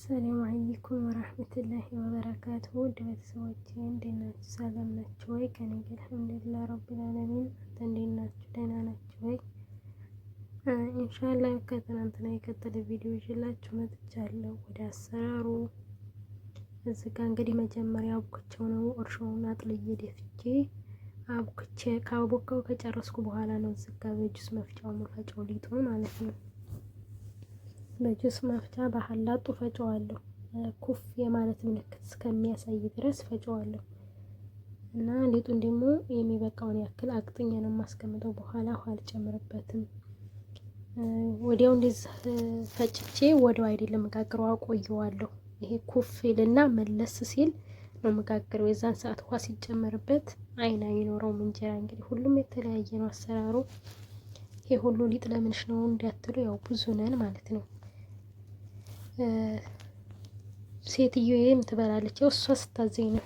ሰላም አለይኩም ወራህመቱላሂ ወበረካቱ። ውድ ቤተሰቦቼ እንዴት ናችሁ? ሰላም ናችሁ ወይ? ከኔ ጋር አልሐምዱሊላህ ረቢል ዓለሚን። እንዴት ናችሁ? ደህና ናችሁ ወይ? ኢንሻአላህ ከትናንትና የቀጠለ ቪዲዮ ይዤላችሁ መጥቻለሁ። ወደ አሰራሩ እዚህ ጋር እንግዲህ መጀመሪያ አብኩቼው ነው እርሾውን አጥልዬ ደፍቼ አብኩቼ ካቦካው ከጨረስኩ በኋላ ነው እዚህ ጋር በጁስ መፍጫው መፈጫው ሊጡን ማለት ነው። በጁስ መፍጫ በሐላጡ ፈጨዋለሁ። ኩፍ የማለት ምልክት እስከሚያሳይ ድረስ ፈጨዋለሁ እና ሊጡን ደግሞ የሚበቃውን ያክል አቅጥኜ ነው የማስቀምጠው። በኋላ ውሃ አልጨምርበትም። ወዲያው እንደዚህ ፈጭቼ ወዲያው አይደለም መጋገረው፣ አቆየዋለሁ። ይሄ ኩፍ ይልና መለስ ሲል ነው መጋገረው። የዛን ሰዓት ውሃ ሲጨመርበት አይን አይኖረውም እንጀራ። እንግዲህ ሁሉም የተለያየ ነው አሰራሩ። ይሄ ሁሉ ሊጥ ለምንሽ ነው እንዳትሉ፣ ያው ብዙ ነን ማለት ነው። ሴትዮዬም ትበላለች፣ ያው እሷ ስታዘኝ ነው።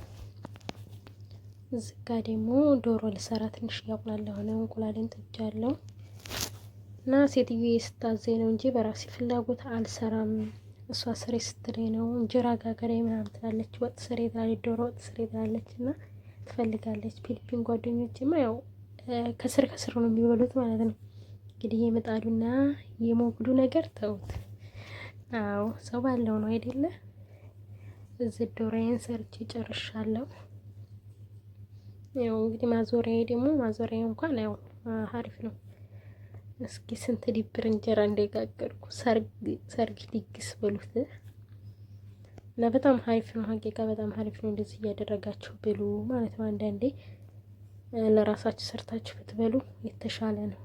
እዚህ ጋ ደግሞ ዶሮ ልሰራ ትንሽ እያቁላለሁ ነው። እንቁላሌን ጥጃለሁ እና ሴትዮዬ ስታዘኝ ነው እንጂ በራሴ ፍላጎት አልሰራም። እሷ ስሬ ስትለኝ ነው። እንጀራ ጋገሬ ምናምን ትላለች፣ ወጥ ስሬ ትላለች፣ ዶሮ ወጥ ስሬ ትላለች እና ትፈልጋለች። ፊሊፒን ጓደኞችማ ያው ከስር ከስር ነው የሚበሉት ማለት ነው። እንግዲህ የምጣዱና የሞግዱ ነገር ተውት። አዎ ሰው ባለው ነው አይደለ? እዚህ ዶሮዬን ሰርቼ ጨርሻለሁ። ያው እንግዲህ ማዞሪያዬ ደግሞ ማዞሪያ እንኳን ያው አሪፍ ነው። እስኪ ስንት ሊብር እንጀራ እንደጋገርኩ ሰርግ ድግስ በሉት እና በጣም አሪፍ ነው። ሀቂቃ በጣም አሪፍ ነው። እንደዚህ እያደረጋችሁ ብሉ ማለት ነው። አንዳንዴ ለራሳችሁ ሰርታችሁ ብትበሉ የተሻለ ነው።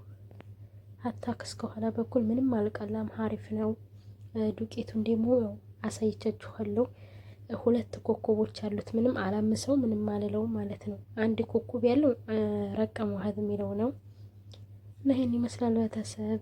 ሀታ ከኋላ በኩል ምንም አልቀላም፣ አሪፍ ነው። ዱቄቱን ደግሞ አሳይቻችኋለሁ። 2 ኮከቦች አሉት። ምንም አላምሰው ምንም አልለው ማለት ነው። 1 ኮከብ ያለው ረቀም ዋህድ የሚለው ነው እና ይሄን ይመስላል ቤተሰብ።